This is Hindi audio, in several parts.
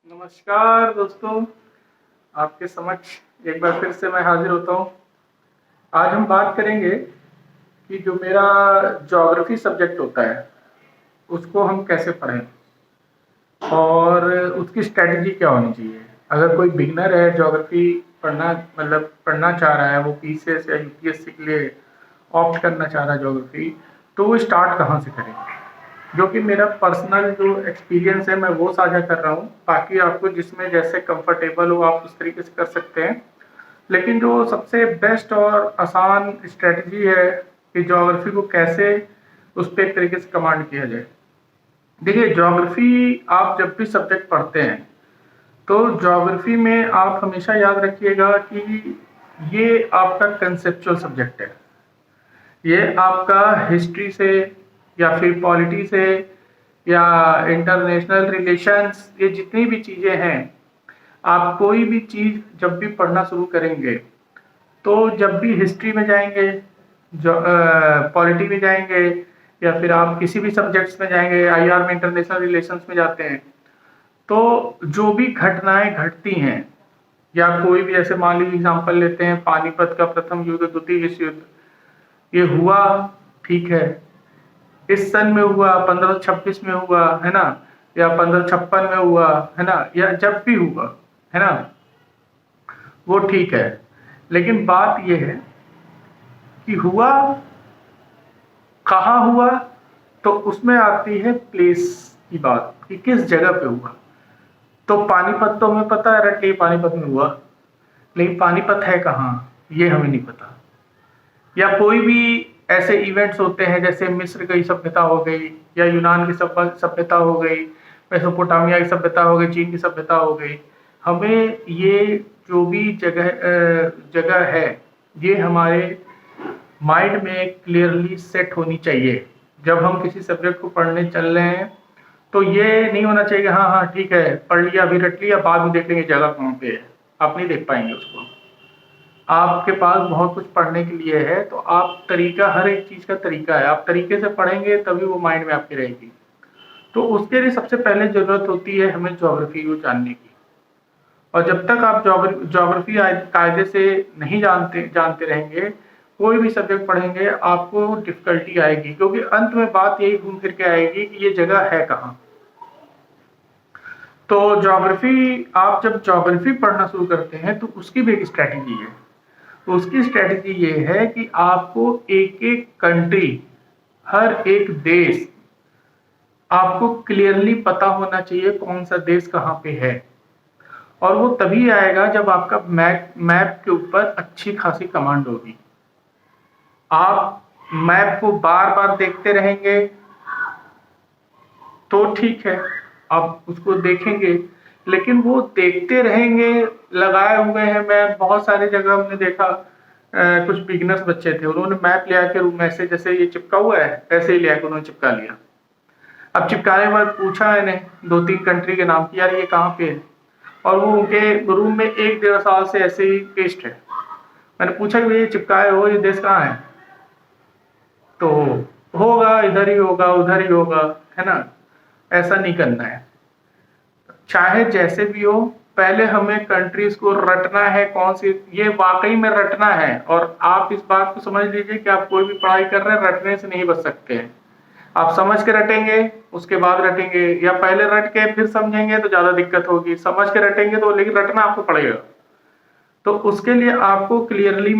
नमस्कार दोस्तों, आपके समक्ष एक बार फिर से मैं हाजिर होता हूँ। आज हम बात करेंगे कि जो मेरा ज्योग्राफी सब्जेक्ट होता है, उसको हम कैसे पढ़ें और उसकी स्ट्रेटजी क्या होनी चाहिए। अगर कोई बिगनर है ज्योग्राफी पढ़ना मतलब पढ़ना चाह रहा है, वो पीसीएस या यूपीएससी के लिए ऑप्ट करना चाह रहा है ज्योग्राफी, तो वो स्टार्ट कहाँ से करें। जो कि मेरा पर्सनल जो एक्सपीरियंस है मैं वो साझा कर रहा हूँ। बाकी आपको जिसमें जैसे कंफर्टेबल हो आप उस तरीके से कर सकते हैं। लेकिन जो सबसे बेस्ट और आसान स्ट्रेटजी है कि ज्योग्राफी को कैसे उस पर एक तरीके से कमांड किया जाए। देखिए, ज्योग्राफी आप जब भी सब्जेक्ट पढ़ते हैं तो ज्योग्राफी में आप हमेशा याद रखिएगा कि ये आपका कंसेप्चुअल सब्जेक्ट है। ये आपका हिस्ट्री से या फिर पॉलिटी से या इंटरनेशनल रिलेशंस, ये जितनी भी चीज़ें हैं, आप कोई भी चीज़ जब भी पढ़ना शुरू करेंगे तो जब भी हिस्ट्री में जाएंगे, जो पॉलिटी में जाएंगे या फिर आप किसी भी सब्जेक्ट्स में जाएंगे, आईआर में इंटरनेशनल रिलेशंस में जाते हैं, तो जो भी घटनाएं घटती हैं या कोई भी, जैसे मान लीजिए एग्जाम्पल लेते हैं पानीपत का प्रथम युद्ध, द्वितीय विश्व युद्ध, ये हुआ, ठीक है, इस सन में हुआ, 1526 में हुआ है ना, या 1556 में हुआ है ना, या जब भी हुआ है ना, वो ठीक है। लेकिन बात यह है कि हुआ कहाँ हुआ, तो उसमें आती है प्लेस की बात कि किस जगह पे हुआ। तो पानीपत तो हमें पता है रट पानीपत में हुआ, लेकिन पानीपत है कहाँ ये हमें नहीं पता। या कोई भी ऐसे इवेंट्स होते हैं जैसे मिस्र की सभ्यता हो गई, या यूनान की सभ्यता हो गई, मेसोपोटामिया की सभ्यता हो गई, चीन की सभ्यता हो गई। हमें ये जो भी जगह है, ये हमारे माइंड में क्लियरली सेट होनी चाहिए। जब हम किसी सब्जेक्ट को पढ़ने चल रहे हैं तो ये नहीं होना चाहिए कि हाँ हाँ ठीक है पढ़ लिया, अभी रट लिया, बाद में देख लेंगे जगह कहाँ पे है। आप नहीं देख पाएंगे उसको। आपके पास बहुत कुछ पढ़ने के लिए है, तो आप तरीका, हर एक चीज़ का तरीका है, आप तरीके से पढ़ेंगे तभी वो माइंड में आपके रहेगी। तो उसके लिए सबसे पहले ज़रूरत होती है हमें ज्योग्राफी को जानने की। और जब तक आप ज्योग्राफी कायदे से नहीं जानते रहेंगे, कोई भी सब्जेक्ट पढ़ेंगे आपको डिफिकल्टी आएगी, क्योंकि अंत में बात यही घूम फिर के आएगी कि ये जगह है कहाँ। तो ज्योग्राफी, आप जब ज्योग्राफी पढ़ना शुरू करते हैं तो उसकी भी एक स्ट्रैटेजी है। तो उसकी स्ट्रैटेजी ये है कि आपको एक एक कंट्री, हर एक देश आपको क्लियरली पता होना चाहिए कौन सा देश कहाँ पे है। और वो तभी आएगा जब आपका मैप के ऊपर अच्छी खासी कमांड होगी। आप मैप को बार बार देखते रहेंगे तो ठीक है, आप उसको देखेंगे, लेकिन वो देखते रहेंगे, लगाए हुए हैं मैप बहुत सारी जगह। हमने देखा कुछ बिगिनर्स बच्चे थे, उन्होंने मैप ले आके रूम में से, जैसे ये चिपका हुआ है ऐसे ही ले आके उन्होंने चिपका लिया। अब चिपकाने के बाद पूछा मैंने 2-3 कंट्री के नाम कि यार ये कहाँ पे है, और वो उनके रूम में 1-1.5 साल से ऐसे ही पेस्ट है। मैंने पूछा कि ये चिपकाए हो, ये देश कहाँ है, तो होगा इधर ही होगा उधर ही होगा, है ना। ऐसा नहीं करना है, चाहे जैसे भी हो, पहले हमें कंट्रीज को रटना है कौन सी, ये वाकई में रटना है। और आप इस बात को समझ लीजिए कि आप कोई भी पढ़ाई कर रहे हैं, रटने से नहीं बच सकते हैं। आप समझ के रटेंगे उसके बाद रटेंगे, या पहले रट के फिर समझेंगे तो ज्यादा दिक्कत होगी। समझ के रटेंगे तो, लेकिन रटना आपको पड़ेगा। तो उसके लिए आपको क्लियरली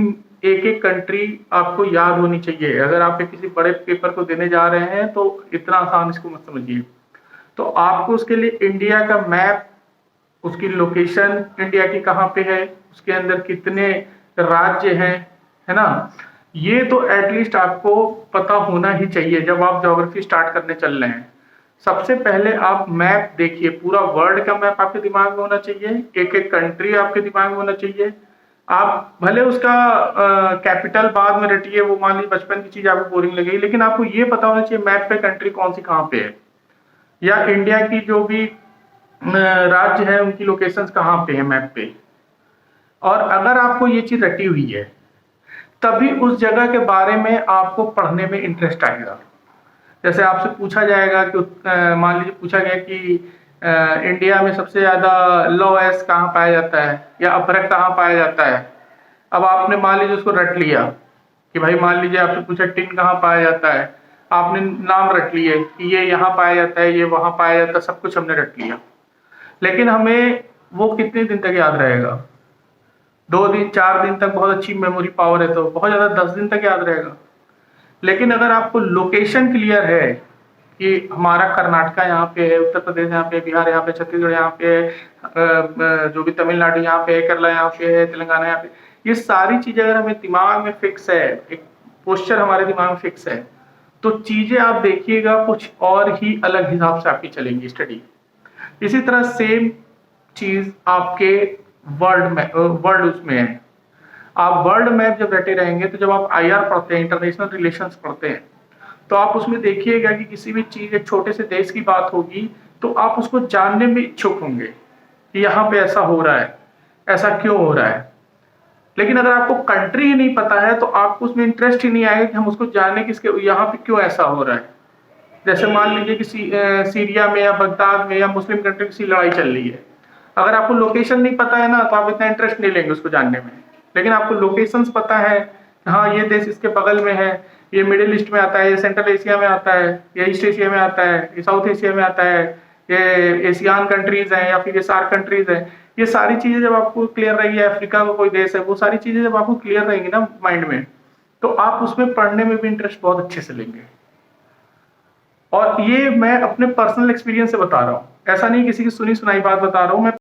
एक एक कंट्री आपको याद होनी चाहिए। अगर आप किसी बड़े पेपर को देने जा रहे हैं तो इतना आसान इसको मत समझिए। तो आपको उसके लिए इंडिया का मैप, उसकी लोकेशन इंडिया की कहाँ पे है, उसके अंदर कितने राज्य हैं, है ना, ये तो एटलीस्ट आपको पता होना ही चाहिए जब आप ज्योग्राफी स्टार्ट करने चल रहे हैं। सबसे पहले आप मैप देखिए, पूरा वर्ल्ड का मैप आपके दिमाग में होना चाहिए, एक एक कंट्री आपके दिमाग में होना चाहिए। आप भले उसका कैपिटल बाद में रटिए, वो मान लीजिए बचपन की चीज आपको बोरिंग लगेगी, लेकिन आपको ये पता होना चाहिए मैप पे कंट्री कौन सी कहाँ पे है, या इंडिया की जो भी राज्य है उनकी लोकेशंस कहाँ पे है मैप पे। और अगर आपको ये चीज रटी हुई है, तभी उस जगह के बारे में आपको पढ़ने में इंटरेस्ट आएगा। जैसे आपसे पूछा जाएगा कि मान लीजिए पूछा गया कि इंडिया में सबसे ज़्यादा लोएस्ट कहाँ पाया जाता है या अभ्रक कहाँ पाया जाता है। अब आपने मान लीजिए उसको रट लिया कि भाई मान लीजिए आपसे पूछा टिन कहाँ पाया जाता है, आपने नाम रट लिए कि ये यहाँ पाया जाता है, ये वहाँ पाया जाता है, सब कुछ हमने रट लिया। लेकिन हमें वो कितने दिन तक याद रहेगा? 2 दिन 4 दिन तक बहुत अच्छी मेमोरी पावर है तो बहुत ज़्यादा 10 दिन तक याद रहेगा। लेकिन अगर आपको लोकेशन क्लियर है कि हमारा कर्नाटका यहाँ पे है, उत्तर प्रदेश यहाँ पे, बिहार यहाँ पे, छत्तीसगढ़ यहाँ पे है, जो भी तमिलनाडु यहाँ पे है, केरला यहाँ पे है, तेलंगाना यहाँ पे, ये सारी चीजें अगर हमें दिमाग में फिक्स है, एक पोस्चर हमारे दिमाग में फिक्स है, तो चीजें आप देखिएगा कुछ और ही अलग हिसाब से आपकी चलेंगी स्टडी। इसी तरह सेम चीज आपके वर्ल्ड उसमें है। आप वर्ल्ड मैप जब रटे रहेंगे तो जब आप आईआर पढ़ते हैं, इंटरनेशनल रिलेशंस पढ़ते हैं, तो आप उसमें देखिएगा कि किसी भी चीज एक छोटे से देश की बात होगी तो आप उसको जानने में इच्छुक होंगे कि यहाँ पे ऐसा हो रहा है, ऐसा क्यों हो रहा है। लेकिन अगर आपको कंट्री ही नहीं पता है तो आपको उसमें इंटरेस्ट ही नहीं आएगा कि हम उसको जाने कि इसके यहाँ पे क्यों ऐसा हो रहा है। जैसे मान लीजिए कि सीरिया में या बगदाद में या मुस्लिम कंट्री की लड़ाई चल रही है, अगर आपको लोकेशन नहीं पता है ना तो आप इतना इंटरेस्ट नहीं लेंगे उसको जानने में। लेकिन आपको लोकेशंस पता है, हाँ ये देश इसके बगल में है, ये मिडिल ईस्ट में आता है, ये सेंट्रल एशिया में आता है, ये ईस्ट एशिया में आता है, ये साउथ एशिया में आता है, ये एशियान कंट्रीज हैं या फिर ये सार्क कंट्रीज हैं। ये सारी चीजें जब आपको क्लियर रहेगी, अफ्रीका का कोई देश है, वो सारी चीजें जब आपको क्लियर रहेंगी ना माइंड में, तो आप उसमें पढ़ने में भी इंटरेस्ट बहुत अच्छे से लेंगे। और ये मैं अपने पर्सनल एक्सपीरियंस से बता रहा हूँ, ऐसा नहीं किसी की सुनी सुनाई बात बता रहा हूँ मैं।